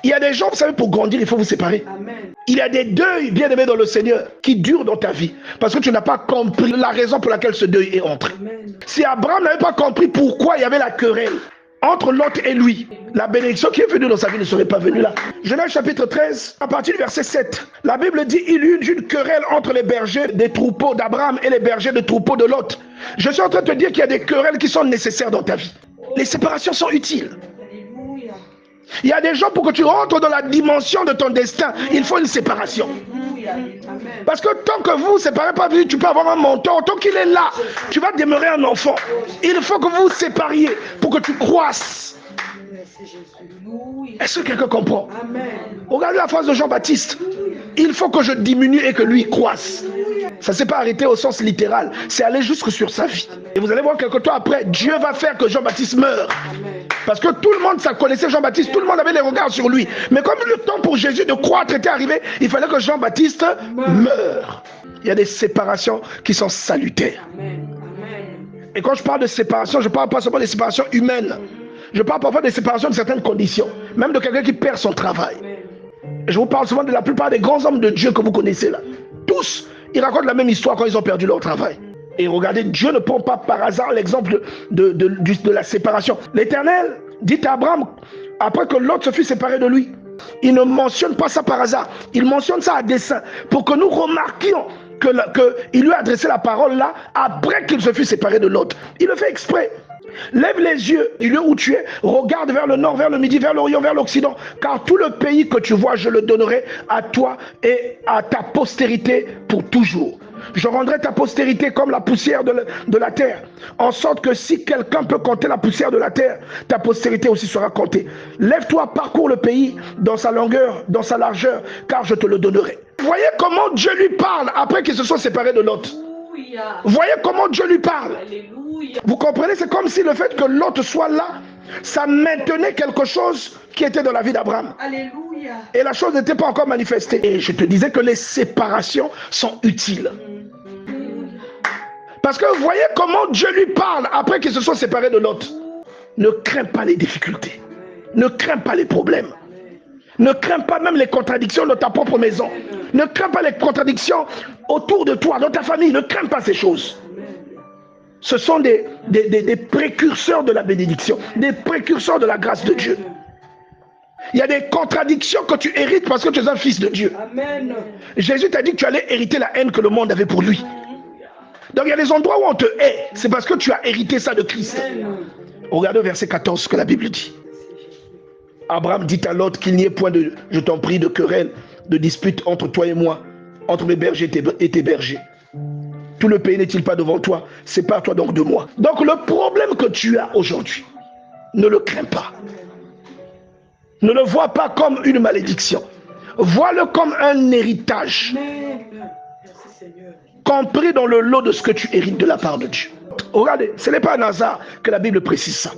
Il y a des gens, vous savez, pour grandir, il faut vous séparer. Amen. Il y a des deuils, bien-aimés dans le Seigneur, qui durent dans ta vie. Parce que tu n'as pas compris la raison pour laquelle ce deuil est entré. Amen. Si Abraham n'avait pas compris pourquoi il y avait la querelle entre Lot et lui, la bénédiction qui est venue dans sa vie ne serait pas venue là. Genèse chapitre 13, à partir du verset 7, la Bible dit, il y eut une querelle entre les bergers des troupeaux d'Abraham et les bergers des troupeaux de Lot. Je suis en train de te dire qu'il y a des querelles qui sont nécessaires dans ta vie. Les séparations sont utiles. Alléluia. Il y a des gens, pour que tu rentres dans la dimension de ton destin, il faut une séparation. Alléluia. Amen. Parce que tant que vous ne séparez pas, tu peux avoir un mentor. Tant qu'il est là, tu vas demeurer un enfant. Il faut que vous vous sépariez pour que tu croisses. Merci Jésus. Alléluia. Est-ce que quelqu'un comprend? Amen. Regardez la phrase de Jean-Baptiste. Il faut que je diminue et que lui croisse. Ça ne s'est pas arrêté au sens littéral. C'est aller jusque sur sa vie. Et vous allez voir quelque temps après, Dieu va faire que Jean-Baptiste meure. Amen. Parce que tout le monde ça connaissait Jean-Baptiste, tout le monde avait les regards sur lui. Mais comme le temps pour Jésus de croître était arrivé, il fallait que Jean-Baptiste meure. Il y a des séparations qui sont salutaires. Amen. Amen. Et quand je parle de séparation, je ne parle pas seulement des séparations humaines. Je parle parfois des séparations de certaines conditions. Même de quelqu'un qui perd son travail. Amen. Je vous parle souvent de la plupart des grands hommes de Dieu que vous connaissez là. Tous, ils racontent la même histoire quand ils ont perdu leur travail. Et regardez, Dieu ne prend pas par hasard l'exemple de la séparation. L'Éternel dit à Abraham, après que l'autre se fut séparé de lui, il ne mentionne pas ça par hasard. Il mentionne ça à dessein pour que nous remarquions qu'il lui a adressé la parole là après qu'il se fut séparé de l'autre. Il le fait exprès. Lève les yeux du lieu où tu es, regarde vers le nord, vers le midi, vers l'orient, vers l'occident, car tout le pays que tu vois, je le donnerai à toi et à ta postérité pour toujours. Je rendrai ta postérité comme la poussière de la terre, en sorte que si quelqu'un peut compter la poussière de la terre, ta postérité aussi sera comptée. Lève-toi, parcours le pays dans sa longueur, dans sa largeur, car je te le donnerai. Voyez comment Dieu lui parle après qu'ils se sont séparés de l'autre. Alléluia. Voyez comment Dieu lui parle. Alléluia. Vous comprenez, c'est comme si le fait que l'autre soit là, ça maintenait quelque chose qui était dans la vie d'Abraham. Alléluia. Et la chose n'était pas encore manifestée. Et je te disais que les séparations sont utiles. Parce que vous voyez comment Dieu lui parle après qu'ils se sont séparés de l'autre. Ne crains pas les difficultés. Ne crains pas les problèmes. Ne crains pas même les contradictions de ta propre maison. Ne crains pas les contradictions autour de toi, dans ta famille. Ne crains pas ces choses. Ce sont des précurseurs de la bénédiction, des précurseurs de la grâce de Dieu. Il y a des contradictions que tu hérites parce que tu es un fils de Dieu. Amen. Jésus t'a dit que tu allais hériter la haine que le monde avait pour lui. Donc il y a des endroits où on te hait, c'est parce que tu as hérité ça de Christ. Regardez au verset 14 ce que la Bible dit. Abraham dit à Lot qu'il n'y ait point de, je t'en prie, de querelle, de dispute entre toi et moi, entre mes bergers et tes bergers. Tout le pays n'est-il pas devant toi? Sépare-toi donc de moi. Donc le problème que tu as aujourd'hui, ne le crains pas. Ne le vois pas comme une malédiction. Vois-le comme un héritage. Amen. Merci Seigneur. Compris dans le lot de ce que tu hérites de la part de Dieu. Regardez, ce n'est pas un hasard que la Bible précise ça.